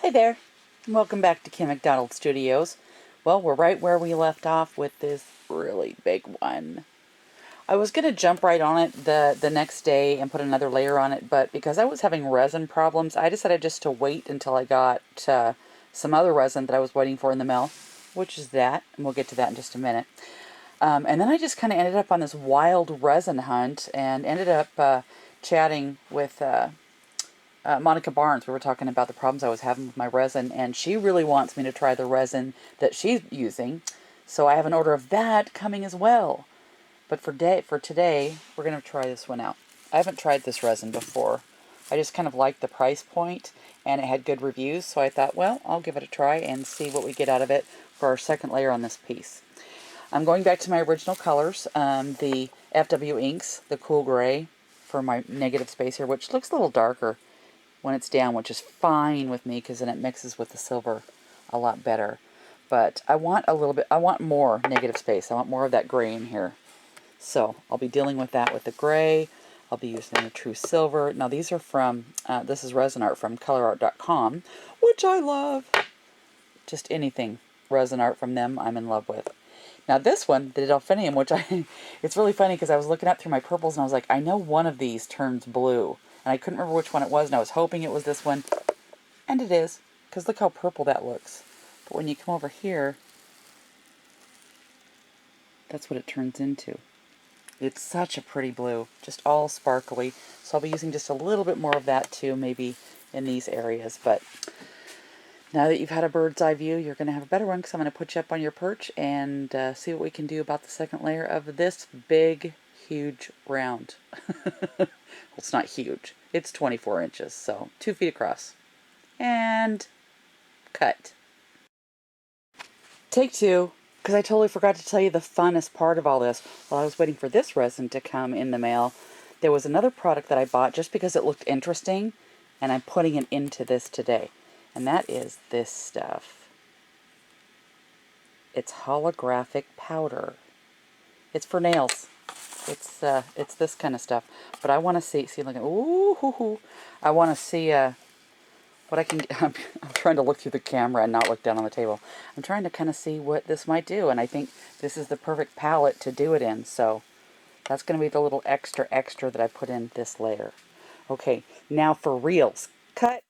Hey there, and welcome back to Kim McDonald Studios. Well, we're right where we left off with this really big one. I was going to jump right on it the next day and put another layer on it, but because I was having resin problems, I decided just to wait until I got some other resin that I was waiting for in the mail, which is that, and we'll get to that in just a minute. And then I just kind of ended up on this wild resin hunt and ended up chatting with Monica Barnes. We were talking about the problems I was having with my resin, and she really wants me to try the resin that she's using. So I have an order of that coming as well. But for today, we're going to try this one out. I haven't tried this resin before. I just kind of liked the price point, and it had good reviews, so I thought, well, I'll give it a try and see what we get out of it for our second layer on this piece. I'm going back to my original colors, the FW inks, the cool gray for my negative space here, which looks a little darker when it's down, which is fine with me because then it mixes with the silver a lot better. But I want more negative space. I want more of that gray in here. So I'll be dealing with that with the gray. I'll be using the true silver. Now these are from, this is resin art from colorart.com, which I love. Just anything resin art from them I'm in love with. Now this one, the delphinium, which it's really funny because I was looking up through my purples and I was like, I know one of these turns blue. And I couldn't remember which one it was, and I was hoping it was this one. And it is, because look how purple that looks. But when you come over here, that's what it turns into. It's such a pretty blue, just all sparkly. So I'll be using just a little bit more of that too, maybe in these areas. But now that you've had a bird's eye view, you're going to have a better one, because I'm going to put you up on your perch and see what we can do about the second layer of this big, huge round. Well, it's not huge. It's 24 inches, so 2 feet across. And cut. Take two, because I totally forgot to tell you the funnest part of all this. While I was waiting for this resin to come in the mail, there was another product that I bought just because it looked interesting, and I'm putting it into this today. And that is this stuff. It's holographic powder. It's for nails. It's this kind of stuff. But I want to see, look at, ooh, hoo, hoo. I want to see what I can, I'm trying to look through the camera and not look down on the table. I'm trying to kind of see what this might do, and I think this is the perfect palette to do it in, so that's going to be the little extra that I put in this layer. Okay, now for reals. Cut.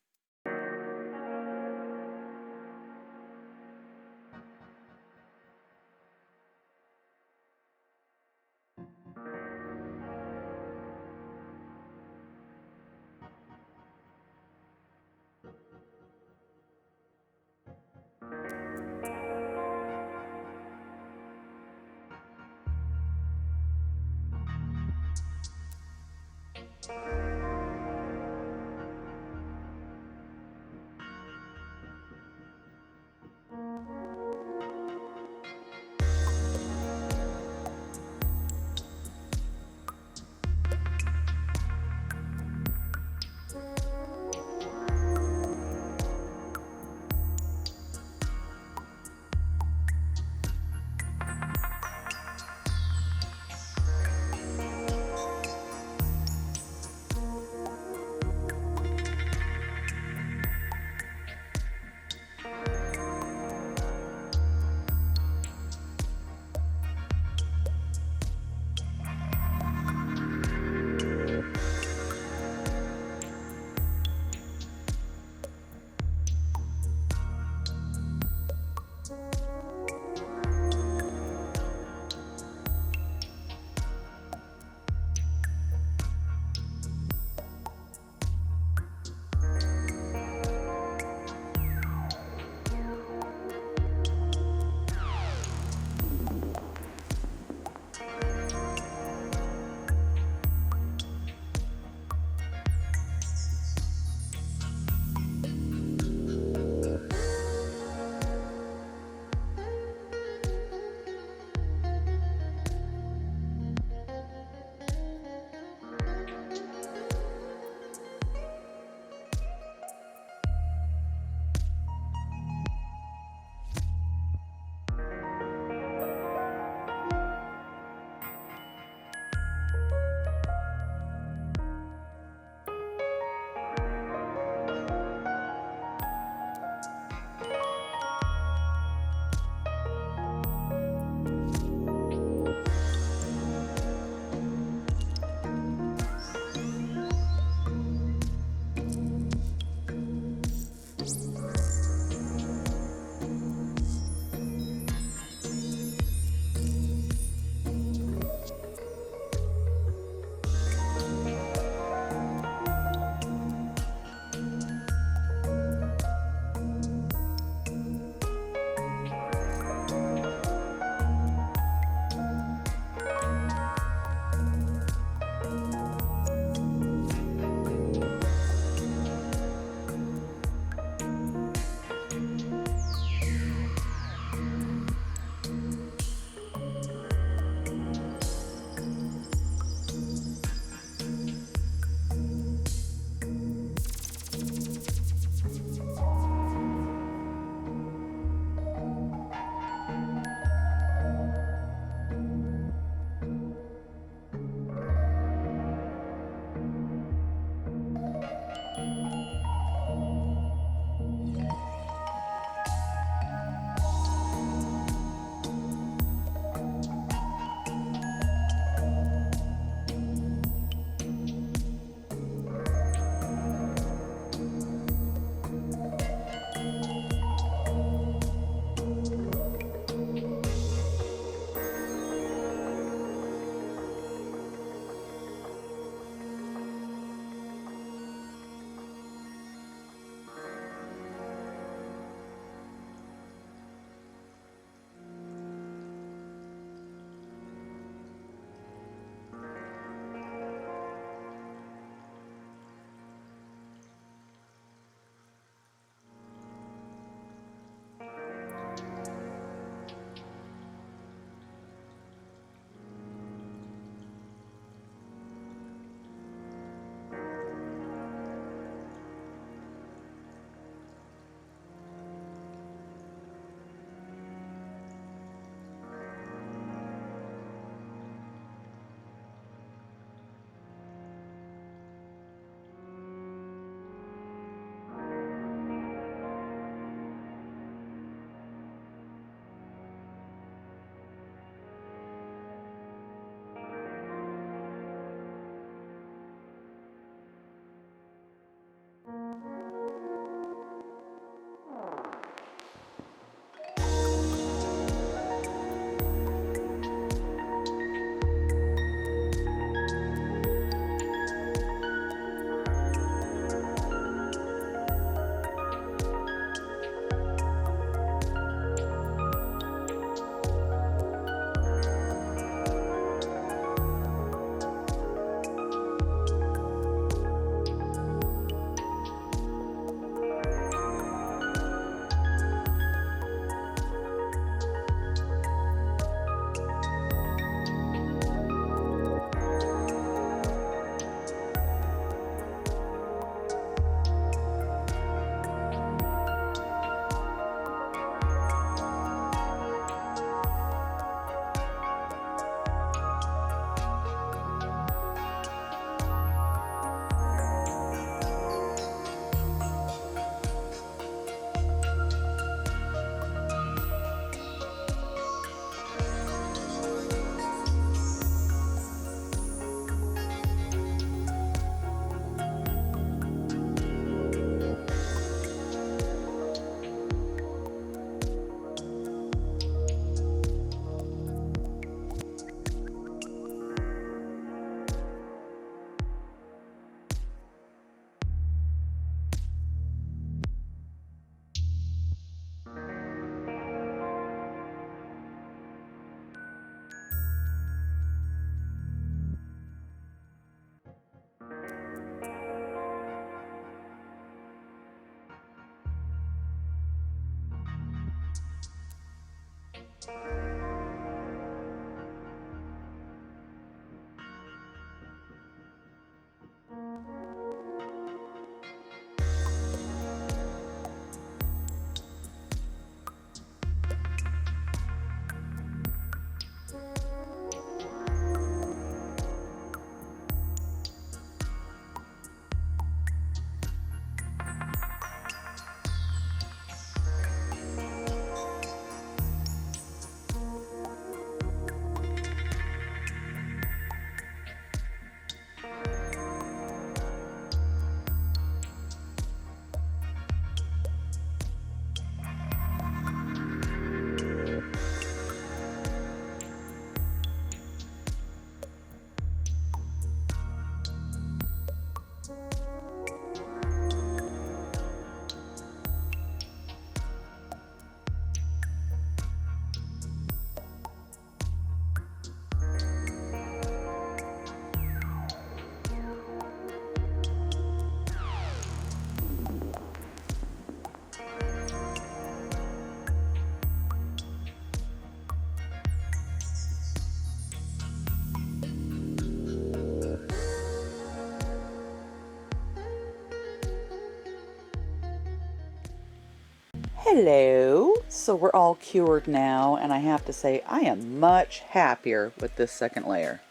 Hello. So we're all cured now, and I have to say I am much happier with this second layer.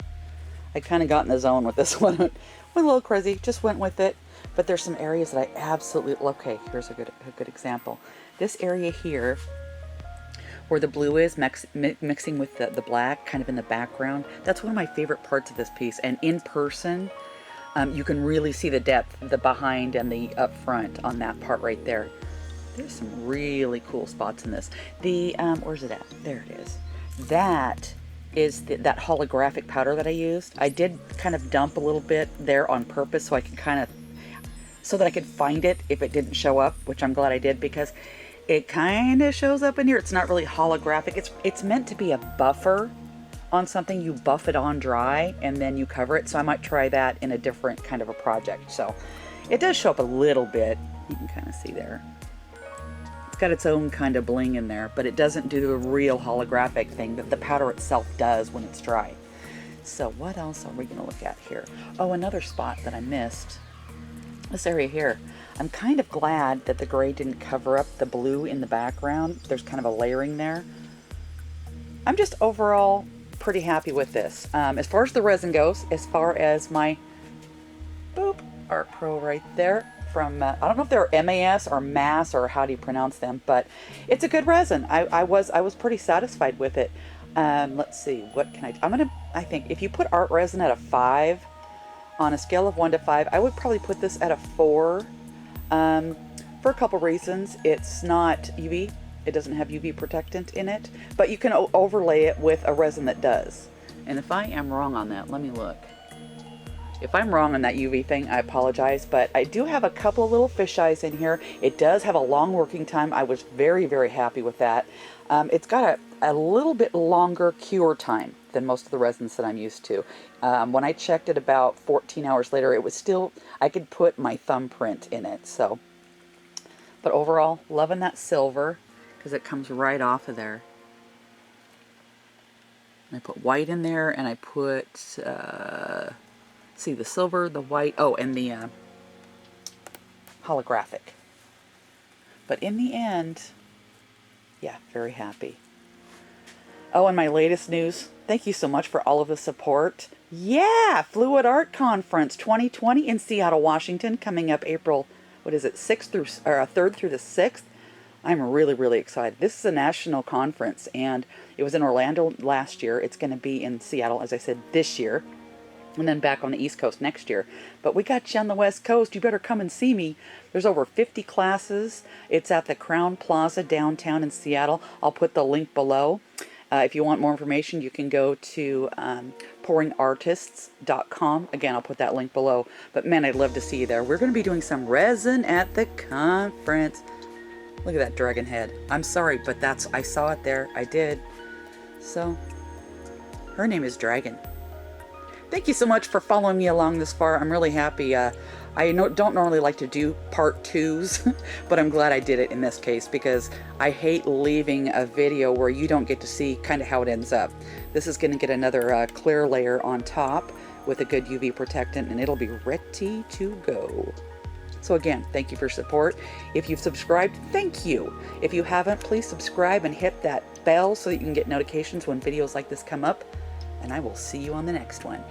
I kind of got in the zone with this one. Went a little crazy, just went with it. But there's some areas that I absolutely, okay, here's a good example. This area here, where the blue is mixing with the black kind of in the background, that's one of my favorite parts of this piece. And in person, you can really see the depth, the behind and the up front on that part right there. There's some really cool spots in this. The, where's it at? There it is. That is that holographic powder that I used. I did kind of dump a little bit there on purpose so I could kind of, so that I could find it if it didn't show up, which I'm glad I did, because it kind of shows up in here. It's not really holographic. It's meant to be a buffer on something. You buff it on dry and then you cover it. So I might try that in a different kind of a project. So it does show up a little bit. You can kind of see there. Got its own kind of bling in there, but it doesn't do the real holographic thing that the powder itself does when it's dry. So what else are we going to look at here? Oh, another spot that I missed. This area here. I'm kind of glad that the gray didn't cover up the blue in the background. There's kind of a layering there. I'm just overall pretty happy with this. As far as the resin goes, as far as my Art Pro right there, from I don't know if they're MAS or MAS or how do you pronounce them, but it's a good resin. I was pretty satisfied with it. Let's see, what can I think if you put Art Resin at a 5 on a scale of 1 to 5, I would probably put this at a 4 for a couple reasons. It's not UV, it doesn't have UV protectant in it, but you can overlay it with a resin that does. And if I am wrong on that, let me look. If I'm wrong on that UV thing, I apologize, but I do have a couple of little fisheyes in here. It does have a long working time. I was very, very happy with that. It's got a little bit longer cure time than most of the resins that I'm used to. When I checked it about 14 hours later, it was still, I could put my thumbprint in it. So, but overall, loving that silver because it comes right off of there. And I put white in there, and I put... see the silver, the white, oh, and the holographic. But in the end, yeah, very happy. Oh, and my latest news, thank you so much for all of the support. Yeah, Fluid Art Conference 2020 in Seattle, Washington, coming up April, what is it, 6th through, or 3rd through the 6th. I'm really, really excited. This is a national conference, and it was in Orlando last year. It's going to be in Seattle, as I said, this year. And then back on the East Coast next year. But we got you on the West Coast. You better come and see me. There's over 50 classes. It's at the Crown Plaza downtown in Seattle. I'll put the link below. If you want more information, you can go to pouringartists.com. Again, I'll put that link below. But man, I'd love to see you there. We're going to be doing some resin at the conference. Look at that dragon head. I'm sorry, but I saw it there. I did. So, her name is Dragon. Thank you so much for following me along this far. I'm really happy. I don't normally like to do part 2s, but I'm glad I did it in this case because I hate leaving a video where you don't get to see kind of how it ends up. This is going to get another clear layer on top with a good UV protectant, and it'll be ready to go. So again, thank you for your support. If you've subscribed, thank you. If you haven't, please subscribe and hit that bell so that you can get notifications when videos like this come up. And I will see you on the next one.